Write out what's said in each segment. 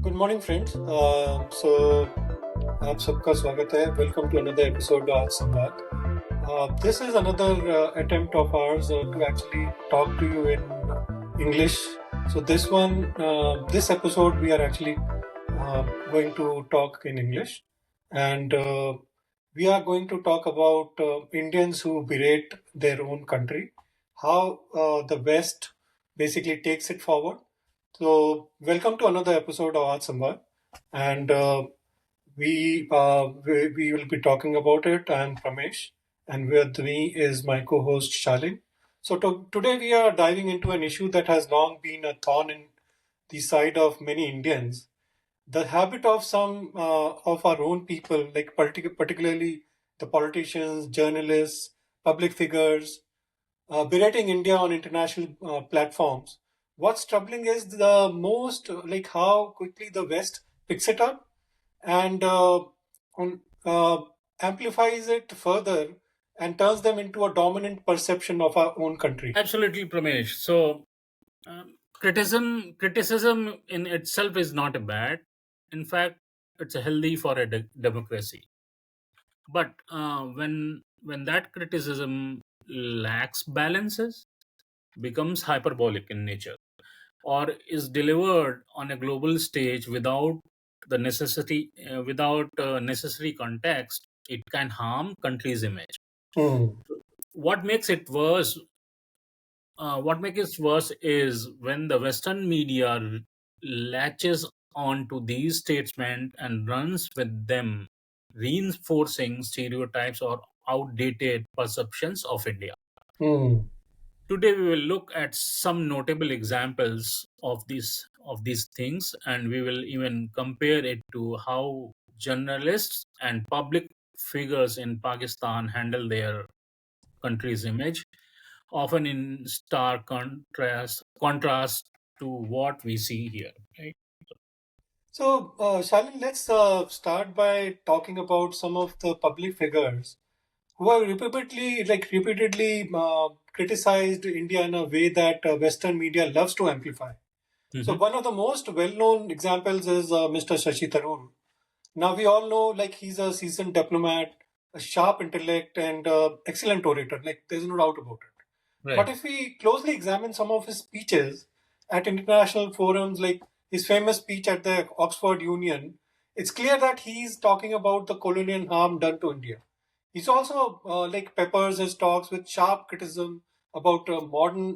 Good morning friends. सो आप सबका स्वागत है। वेलकम टू अनदर एपिसोड आज संवाद। This is another attempt of ours to actually talk to you in English. So this episode, we are actually going to talk in English, and we are going to talk about Indians who berate their own country, how the West basically takes it forward. So, welcome to another episode of Art Samvad, and we will be talking about it. I'm Pramesh, and with me is my co-host Shalin. So, today we are diving into an issue that has long been a thorn in the side of many Indians: the habit of some of our own people, like particularly the politicians, journalists, public figures, berating India on international platforms. What's troubling is the most like how quickly the West picks it up and on, amplifies it further and turns them into a dominant perception of our own country. Absolutely, Pramesh. So, criticism in itself is not a bad. In fact, it's a healthy for a democracy. But when that criticism lacks balances, becomes hyperbolic in nature, or is delivered on a global stage without necessary context, it can harm country's image. Hmm. What makes it worse what makes it worse is when the Western media latches onto these statements and runs with them, reinforcing stereotypes or outdated perceptions of India. Hmm. Today, we will look at some notable examples of these things, and we will even compare it to how journalists and public figures in Pakistan handle their country's image, often in stark contrast to what we see here. Right? So, Shalin, let's start by talking about some of the public figures who have repeatedly criticized India in a way that Western media loves to amplify. So Mhm. one of the most well-known examples is Mr. Shashi Tharoor. Now we all know like he's a seasoned diplomat, a sharp intellect, and excellent orator. Like there's no doubt about it. But Right. if we closely examine some of his speeches at international forums, like his famous speech at the Oxford Union, it's clear that he's talking about the colonial harm done to India. He's also like peppers his talks with sharp criticism about modern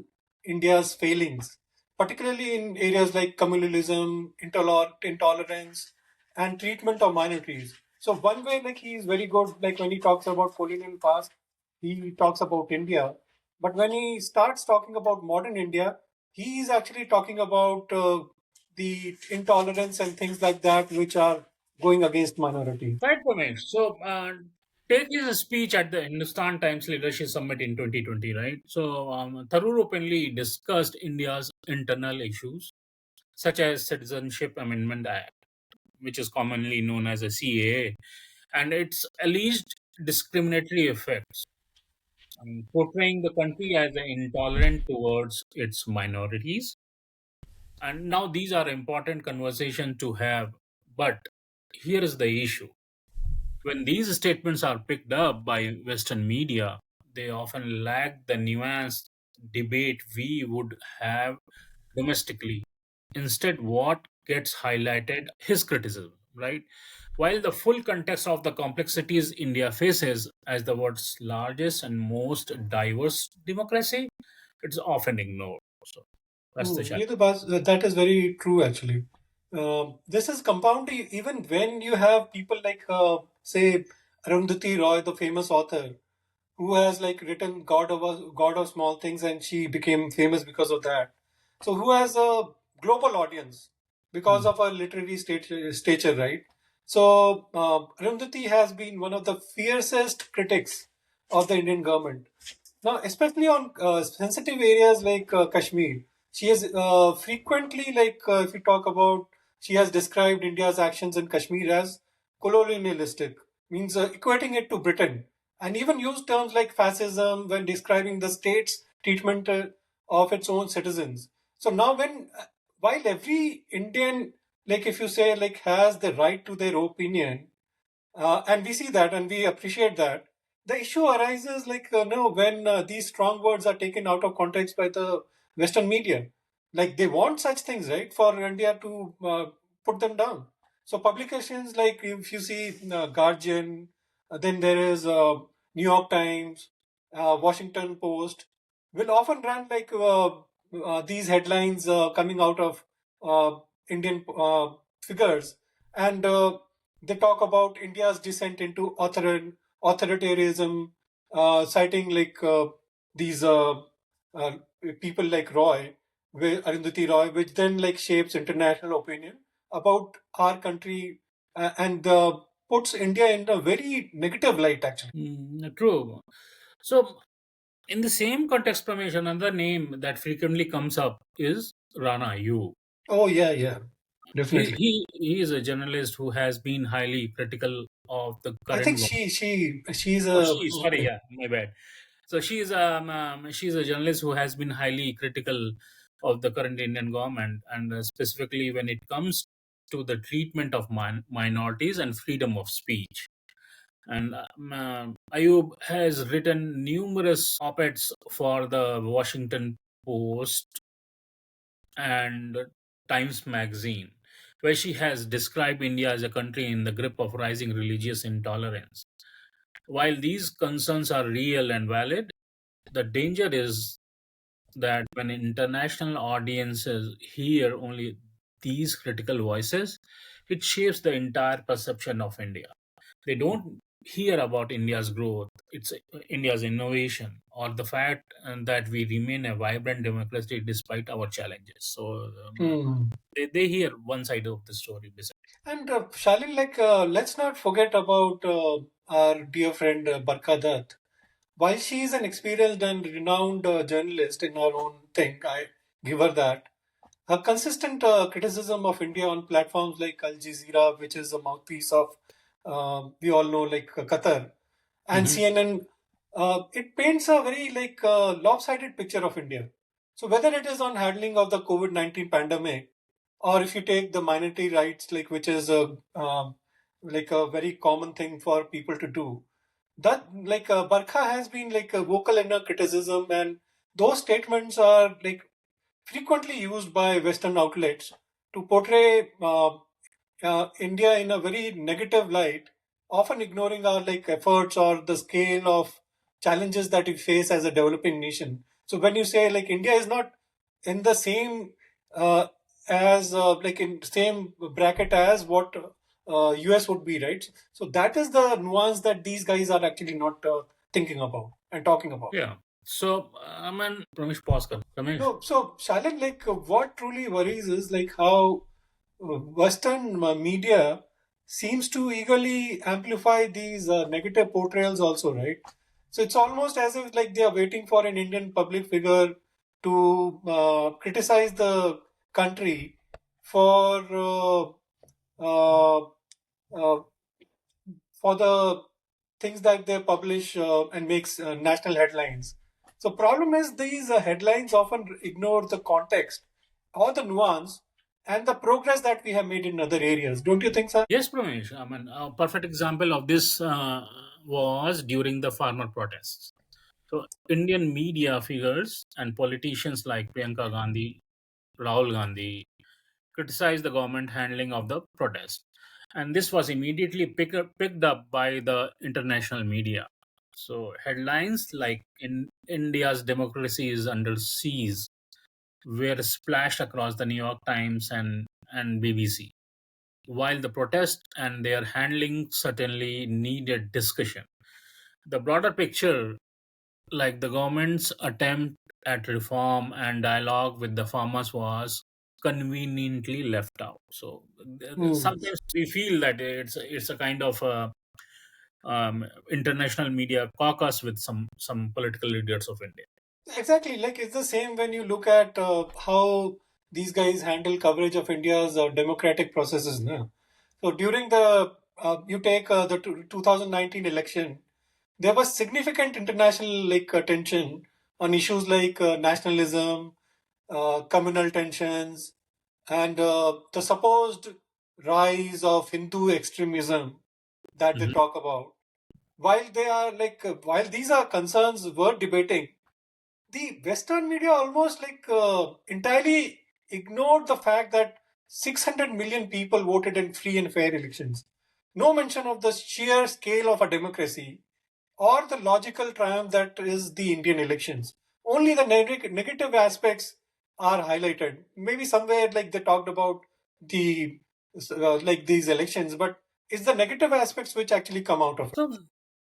India's failings, particularly in areas like communalism, intolerance, and treatment of minorities. So one way, like he is very good, like when he talks about colonial past, he talks about India. But when he starts talking about modern India, he is actually talking about the intolerance and things like that, which are going against minorities. Right, Ramesh. So, take his speech at the Hindustan Times Leadership Summit in 2020, right? So, Tharoor openly discussed India's internal issues, such as Citizenship Amendment Act, which is commonly known as a CAA, and its alleged discriminatory effects, portraying the country as intolerant towards its minorities. And now these are important conversations to have, but here is the issue. When these statements are picked up by Western media, they often lack the nuanced debate we would have domestically. Instead, what gets highlighted is criticism, right? While the full context of the complexities India faces as the world's largest and most diverse democracy, it's often ignored. So that's the challenge. That is very true, actually. This is compounded even when you have people like, say, Arundhati Roy, the famous author, who has like written God of Small Things, and she became famous because of that. So, who has a global audience because Mm. of her literary stature, right? So, Arundhati has been one of the fiercest critics of the Indian government. Now, especially on sensitive areas like Kashmir, she has frequently, if you talk about, she has described India's actions in Kashmir as colonialistic, means equating it to Britain, and even used terms like fascism when describing the state's treatment of its own citizens. So now, while every Indian like if you say like has the right to their opinion, and we see that and we appreciate that. The issue arises like no, when these strong words are taken out of context by the Western media. Like they want such things, right, for India to put them down. So publications like if you see Guardian, then there is New York Times, Washington Post, will often run like these headlines coming out of uh, Indian figures, and they talk about India's descent into authoritarianism, citing like these uh, people like Arundhati Roy, which then like shapes international opinion about our country, and puts India in a very negative light, actually. True. So, in the same context, Pramesh, another name that frequently comes up is Rana Yu. Oh yeah, yeah, definitely. He is a journalist who has been highly critical of the I current think government. she's Oh, a she, sorry, okay. yeah, my bad. So she's a journalist who has been highly critical of the current Indian government, and specifically when it comes to the treatment of minorities and freedom of speech. And Ayub has written numerous op-eds for the Washington Post and Times Magazine, where she has described India as a country in the grip of rising religious intolerance. While these concerns are real and valid, the danger is that when international audiences hear only these critical voices, it shapes the entire perception of India. They don't hear about India's growth, it's India's innovation, or the fact that we remain a vibrant democracy despite our challenges. So Hmm. they hear one side of the story. And Shalin, like let's not forget about our dear friend Barka Dutt. While she is an experienced and renowned journalist in her own thing, I give her that. Her consistent criticism of India on platforms like Al Jazeera, which is a mouthpiece of, we all know, like Qatar, and Mhm. CNN, it paints a very like lopsided picture of India. So whether it is on handling of the COVID-19 pandemic, or if you take the minority rights, like which is a like a very common thing for people to do, that like Barkha has been like vocal in her criticism, and those statements are like frequently used by Western outlets to portray India in a very negative light, often ignoring our like efforts or the scale of challenges that we face as a developing nation. So when you say like India is not in the same uh, as like in same bracket as what US would be, right? So that is the nuance that these guys are actually not thinking about and talking about. Yeah. So, Ramesh, pause kar. Ramesh. No, so Shalan, like what truly worries is like how Western media seems to eagerly amplify these negative portrayals also, right? So it's almost as if like they are waiting for an Indian public figure to criticize the country for uh, uh, for the things that they publish and makes national headlines. So problem is these headlines often ignore the context or the nuance and the progress that we have made in other areas. Don't you think, sir? Yes, Pramesh. A perfect example of this was during the farmer protests. So, Indian media figures and politicians like Priyanka Gandhi, Rahul Gandhi criticized the government handling of the protest. And this was immediately picked up by the international media. So, headlines like India's democracy is under siege were splashed across the New York Times and BBC. While the protest and their handling certainly needed discussion, the broader picture, like the government's attempt at reform and dialogue with the farmers, was conveniently left out. So Hmm. sometimes we feel that it's a kind of international media caucus with some political leaders of India. Exactly. Like it's the same when you look at how these guys handle coverage of India's democratic processes now. So during the you take the 2019 election, there was significant international like tension on issues like nationalism, communal tensions, and the supposed rise of Hindu extremism that they Mhm. talk about. While they are like, while these are concerns worth debating, the Western media almost like entirely ignored the fact that 600 million people voted in free and fair elections. No mention of the sheer scale of a democracy or the logical triumph that is the Indian elections. Only the negative aspects are highlighted. Maybe somewhere like they talked about the like these elections, but it's the negative aspects which actually come out of it. So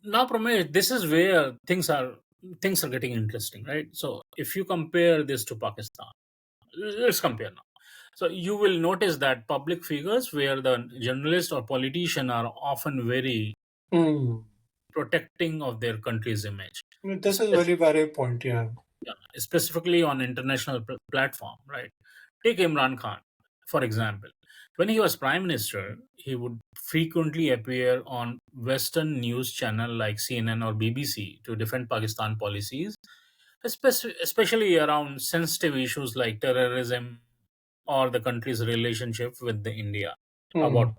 now, Pramesh, this is where things are getting interesting, right? So if you compare this to Pakistan, let's compare now. So you will notice that public figures, where the journalist or politician are often very Hmm. protecting of their country's image, This is Spec- very valid point. Yeah. yeah, specifically on international platform, right? Take Imran Khan, for example. When he was prime minister, he would frequently appear on Western news channel like CNN or BBC to defend Pakistan policies, especially around sensitive issues like terrorism or the country's relationship with the India. Hmm. About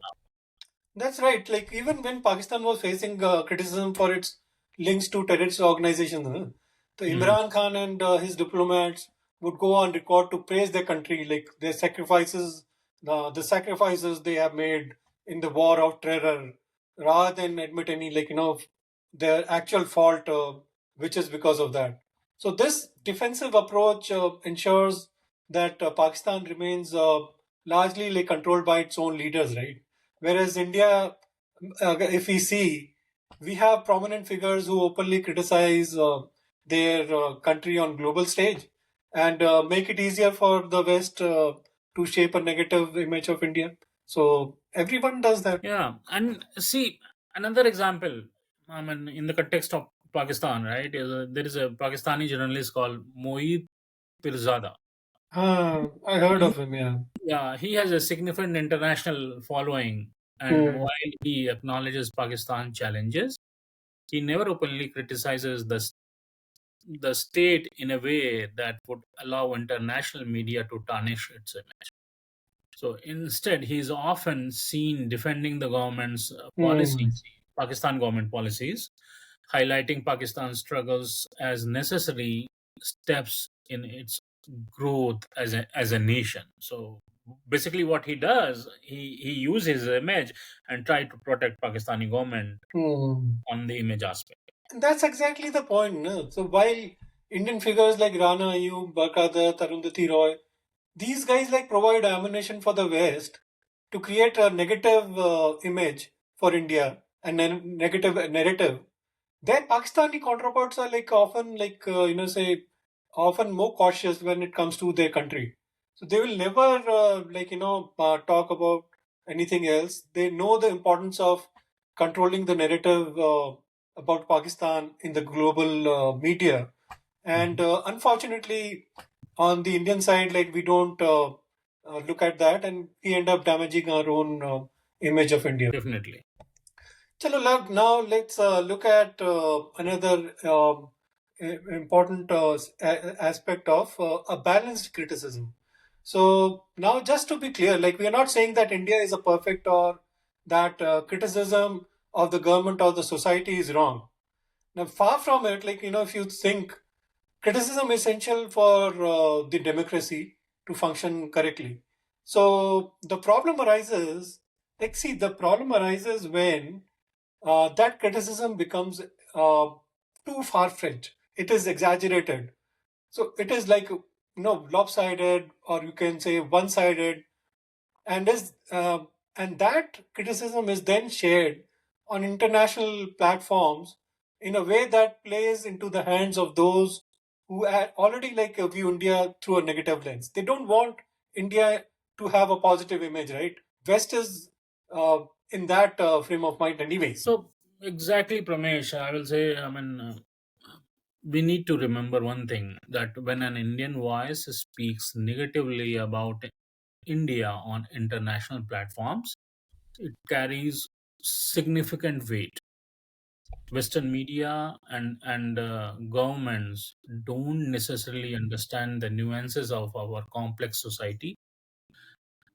That's right. Like even when Pakistan was facing criticism for its links to terrorist organizations, the Mhm. Imran Khan and his diplomats would go on record to praise their country, like their sacrifices, the sacrifices they have made in the war of terror, rather than admit any their actual fault, which is because of that. So this defensive approach ensures that Pakistan remains largely like controlled by its own leaders, right? Whereas India, if we see, we have prominent figures who openly criticize their country on global stage and make it easier for the West to shape a negative image of India. So everyone does that. Yeah, and see another example. I mean, in the context of Pakistan, right? There is a Pakistani journalist called Moeed Pirzada. I heard He, of him. Yeah. yeah, he has a significant international following, and Hmm. while he acknowledges Pakistan challenges, he never openly criticizes the state in a way that would allow international media to tarnish its image. So instead, he is often seen defending the government's Hmm. policies, Pakistan government policies, highlighting Pakistan's struggles as necessary steps in its growth as a nation. So basically, what he does, he uses his image and try to protect Pakistani government Hmm. on the image aspect. And that's exactly the point. No? So while Indian figures like Rana Ayub, Barkadar, Arundhati Roy, these guys like provide ammunition for the West to create a negative image for India and negative narrative. Their Pakistani counterparts are like often say often more cautious when it comes to their country. So they will never talk about anything else. They know the importance of controlling the narrative about Pakistan in the global media. And Mhm. unfortunately, on the Indian side, like we don't look at that, and we end up damaging our own image of India. Definitely. Chalo, now let's look at another important aspect of a balanced criticism. So now, just to be clear, like we are not saying that India is a perfect or that criticism of the government or the society is wrong. Now, far from it, like if you think criticism is essential for the democracy to function correctly. So the problem arises, the problem arises when that criticism becomes too far fetched. It is exaggerated. So it is like lopsided, or you can say one sided, and that criticism is then shared on international platforms in a way that plays into the hands of those who already view India through a negative lens. They don't want India to have a positive image, right? West is in that frame of mind, anyways. So exactly, Pramesh, I will say, I mean, we need to remember one thing, that when an Indian voice speaks negatively about India on international platforms, it carries significant weight. Western media and governments don't necessarily understand the nuances of our complex society,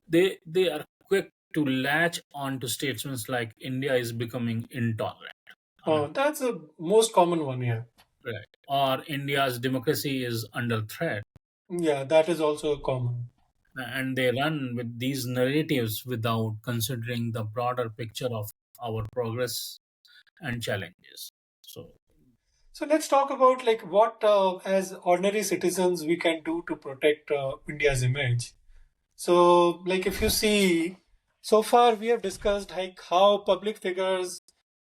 They are quick to latch on to statements like India is becoming intolerant. I mean, That's the most common one, yeah. right. Or India's democracy is under threat. Yeah, that is also common. And they run with these narratives without considering the broader picture of our progress and challenges. So, So let's talk about like what, as ordinary citizens, we can do to protect India's image. So, like if you see, so far we have discussed like how public figures,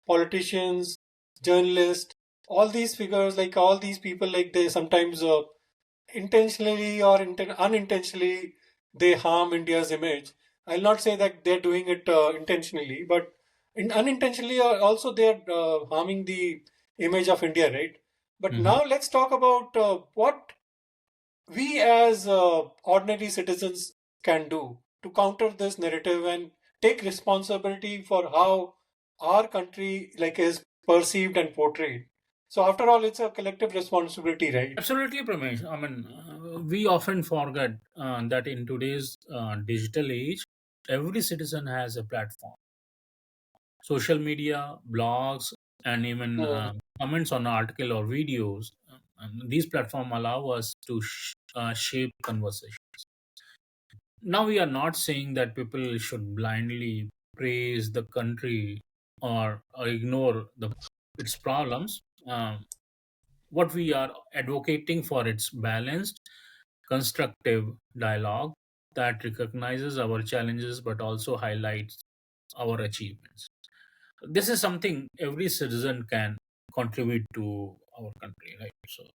politicians, journalists, all these figures, like all these people, like they sometimes intentionally or unintentionally they harm India's image. I'll not say that they're doing it intentionally, but unintentionally also they're harming the image of India, right? But mhm. now let's talk about what we as ordinary citizens can do to counter this narrative and take responsibility for how our country like is perceived and portrayed. So after all, it's a collective responsibility, right? Absolutely, Pramesh. I mean, we often forget that in today's digital age, every citizen has a platform. Social media, blogs, and even Hmm. comments on article or videos. These platforms allow us to shape conversations. Now, we are not saying that people should blindly praise the country or ignore its problems. What we are advocating for its balanced, constructive dialogue that recognizes our challenges but also highlights our achievements. This is something every citizen can contribute to our country, right? So,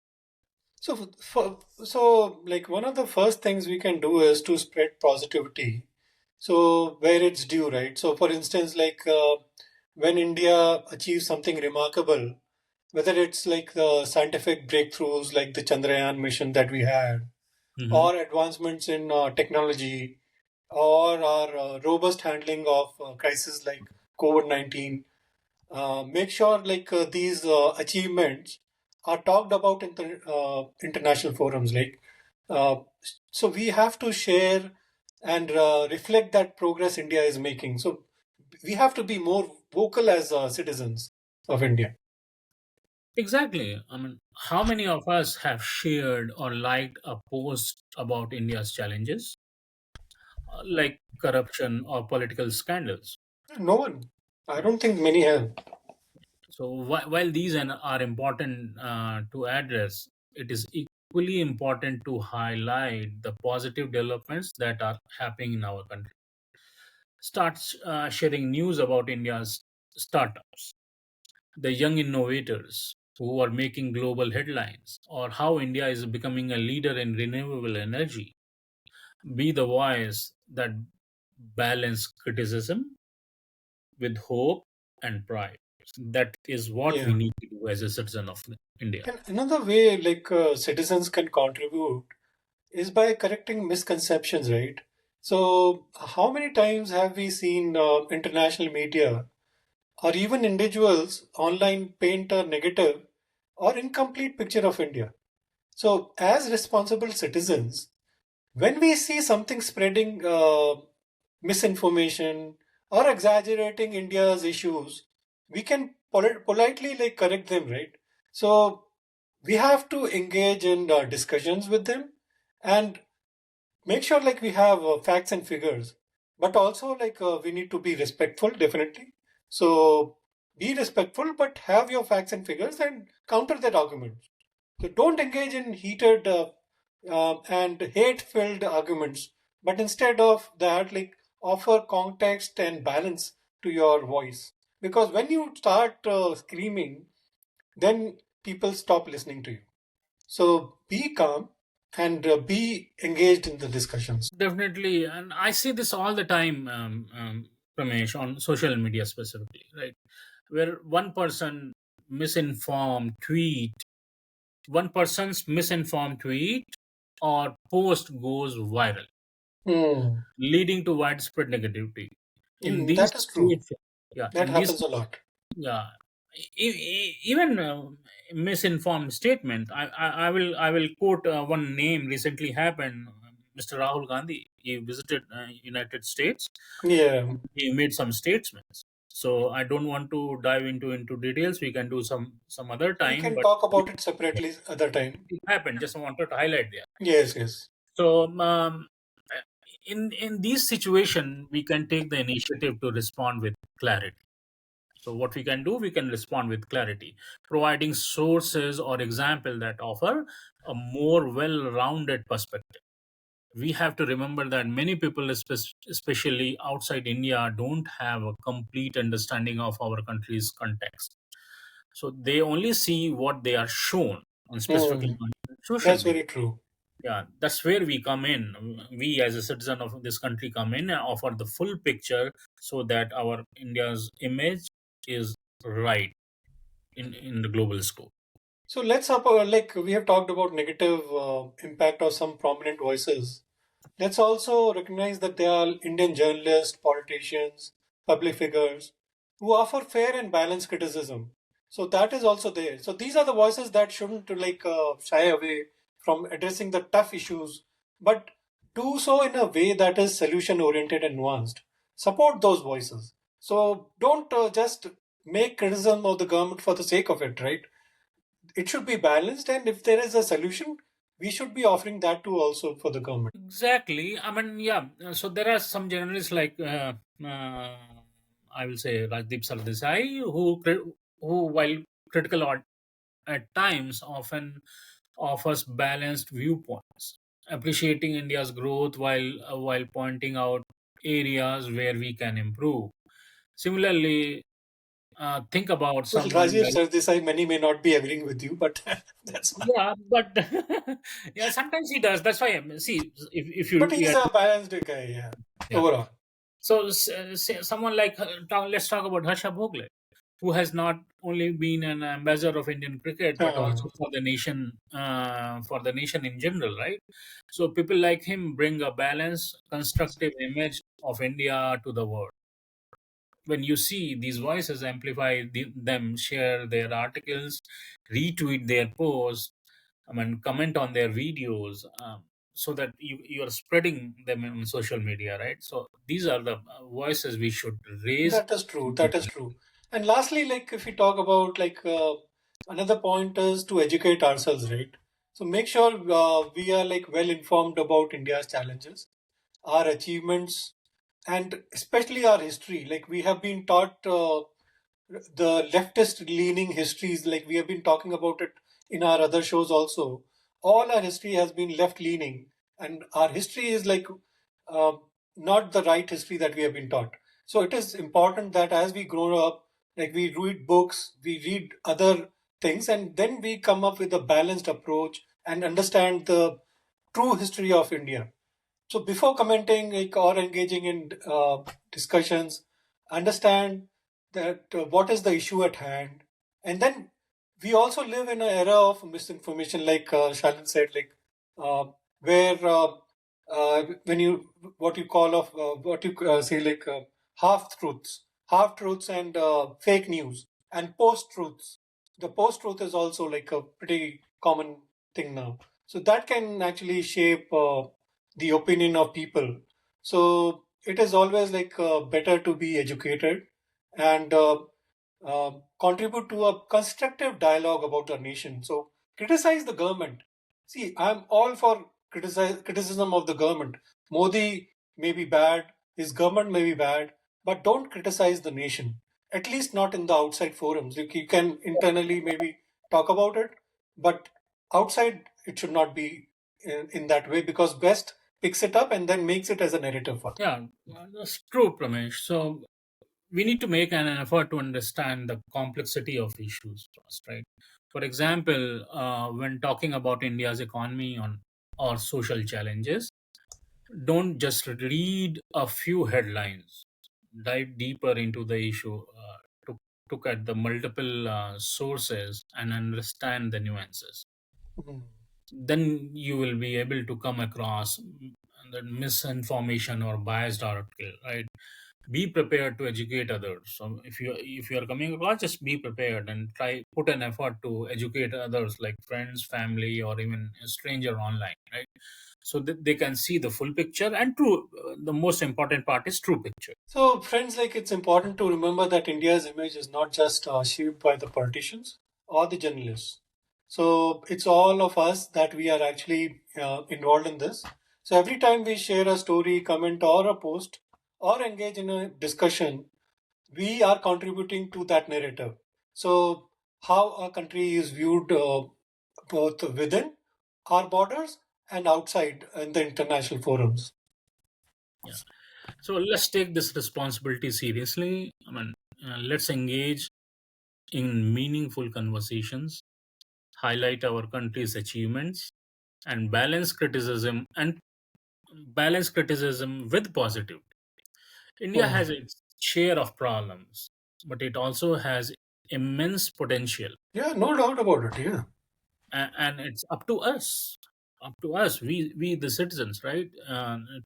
So like one of the first things we can do is to spread positivity. So where it's due, right? So for instance, like when India achieves something remarkable, whether it's like the scientific breakthroughs like the Chandrayaan mission that we had, mhm. or advancements in technology, or our robust handling of crises like COVID-19, make sure like these achievements are talked about in the international forums. Like, uh, so we have to share and reflect that progress India is making. So we have to be more vocal as citizens of India. Exactly. I mean, how many of us have shared or liked a post about India's challenges, like corruption or political scandals? No one. I don't think many have. So, while these are important to address, it is equally important to highlight the positive developments that are happening in our country. Start sharing news about India's startups, the young innovators who are making global headlines, or how India is becoming a leader in renewable energy. Be the voice that balance criticism with hope and pride. That is what we Yeah. need to do as a citizen of India. And another way like citizens can contribute is by correcting misconceptions, right? So, how many times have we seen international media or even individuals online paint a negative or incomplete picture of India? So, as responsible citizens, when we see something spreading misinformation or exaggerating India's issues, we can politely like correct them, right? So, we have to engage in discussions with them and make sure like we have facts and figures, but also like we need to be respectful, definitely. So be respectful, but have your facts and figures and counter that argument. So don't engage in heated and hate-filled arguments, but instead of that, like offer context and balance to your voice. Because when you start screaming, then people stop listening to you. So be calm and be engaged in the discussions. Definitely, and I see this all the time, Ramesh, on social media specifically, right? Where misinformed tweet, one person's misinformed tweet or post goes viral, Hmm. leading to widespread negativity. In these That is true. situations, yeah, That happens a lot. yeah, even misinformed statement. I will quote one name recently happened. Mr. Rahul Gandhi. He visited United States. Yeah. He made some statements. So I don't want to dive into details. We can do some other We time, can but talk about it separately other time. it happened. Just wanted to highlight there. Yes, yes. So in these situation, we can take the initiative to respond with clarity. So what we can do, we can respond with clarity, providing sources or example that offer a more well-rounded perspective. We have to remember that many people, especially outside India, don't have a complete understanding of our country's context. So they only see what they are shown on specifically Hmm. on social That's media. very true. Yeah, that's where we come in. We as a citizen of this country come in and offer the full picture so that our India's image is right in the global scope. So let's like we have talked about negative impact of some prominent voices. Let's also recognize that there are Indian journalists, politicians, public figures who offer fair and balanced criticism. So that is also there. So these are the voices that shouldn't like shy away from addressing the tough issues, but do so in a way that is solution oriented and nuanced. Support those voices. So don't just make criticism of the government for the sake of it, right? It should be balanced, and if there is a solution, we should be offering that too also for the government. Exactly. I mean, yeah. So there are some journalists like I will say Rajdeep Sardesai, who while critical at times often offers balanced viewpoints, appreciating India's growth while pointing out areas where we can improve. Similarly, think about Well, someone Rajiv like, Sardesai, many may not be agreeing with you, but that's fine. yeah, but yeah, sometimes he does. That's why see if But you he's yeah, a balanced guy, yeah. yeah. Overall. So someone like let's talk about Harsha Bhogle, who has not only been an ambassador of Indian cricket but Uh, also for the nation in general, right? So people like him bring a balanced, constructive image of India to the world. When you see these voices amplify them, share their articles, retweet their posts, I mean, comment on their videos, so that you are spreading them on social media, right? So these are the voices we should raise. that is true. That is true. And lastly, like if we talk about like another point is to educate ourselves, right? So make sure we are like well informed about India's challenges, our achievements, and especially our history. Like we have been taught the leftist leaning histories, like we have been talking about it in our other shows also. All our history has been left leaning, and our history is like uh, not the right history that we have been taught. So it is important that as we grow up, like we read books, we read other things, and then we come up with a balanced approach and understand the true history of India. So before commenting like, or engaging in discussions, understand that what is the issue at hand, and then we also live in an era of misinformation, like Shalin said, like where when you what you call of what you say like half truths, and fake news and post truths. The post truth is also like a pretty common thing now. So that can actually shape the opinion of people. So it is always like better to be educated and contribute to a constructive dialogue about our nation. So criticize the government. See, I'm all for criticism of the government. Modi may be bad, his government may be bad, but don't criticize the nation. At least not in the outside forums. You can internally maybe talk about it, but outside it should not be in that way, because West picks it up and then makes it as a narrative for them. Yeah, that's true, Pramesh. So we need to make an effort to understand the complexity of issues first, right? For example, when talking about India's economy or social challenges, don't just read a few headlines. Dive deeper into the issue, to look at the multiple sources and understand the nuances. Mhm. Then you will be able to come across the misinformation or biased article, right? Be prepared to educate others. So if you are coming across, just be prepared and try put an effort to educate others, like friends, family, or even a stranger online, right? so that they can see the full picture and true. The most important part is true picture. So, friends, like it's important to remember that India's image is not just shaped by the politicians or the journalists. So, it's all of us that we are actually involved in this. So, every time we share a story, comment, or a post, or engage in a discussion, we are contributing to that narrative. So, how a country is viewed both within our borders and outside in the international forums. Yeah. So let's take this responsibility seriously. I mean, let's engage in meaningful conversations, highlight our country's achievements, and balance criticism with positive. India Hmm. has its share of problems, but it also has immense potential, Yeah, no doubt about it. Yeah. and it's up to us, we the citizens, right,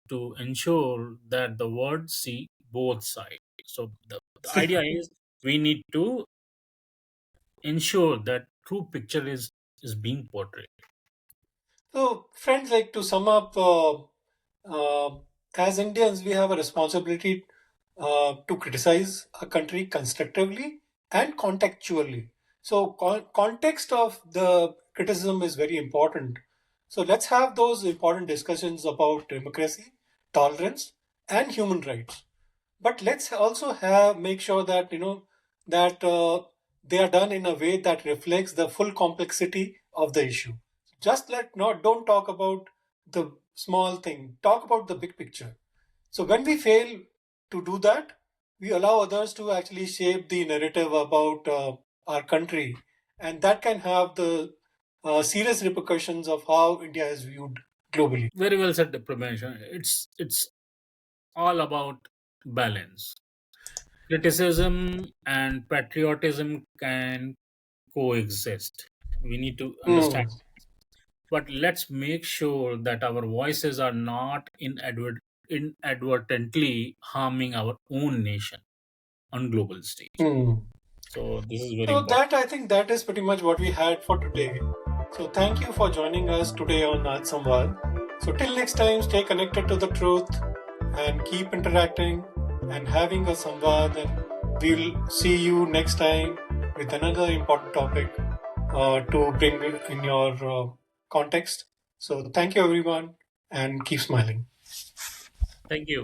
to ensure that the world see both sides. So the idea is we need to ensure that true picture is being portrayed. So, friends, like to sum up, uh, as Indians, we have a responsibility to criticize a country constructively and contextually. So, context of the criticism is very important. So, let's have those important discussions about democracy, tolerance, and human rights. But let's also have make sure that that they are done in a way that reflects the full complexity of the issue. Just let not don't talk about the small thing, talk about the big picture. So when we fail to do that, we allow others to actually shape the narrative about our country, and that can have the serious repercussions of how India is viewed globally. Very well said, Diplomation. It's all about balance. Criticism and patriotism can coexist. We need to Hmm. understand, but let's make sure that our voices are not inadvertently harming our own nation on global stage. Hmm. So this is very So important. that I think that is pretty much what we had for today. So thank you for joining us today on Aaj Samvad. So till next time, stay connected to the truth and keep interacting and having a samvad. And we'll see you next time with another important topic to bring in your context. So thank you everyone and keep smiling. Thank you.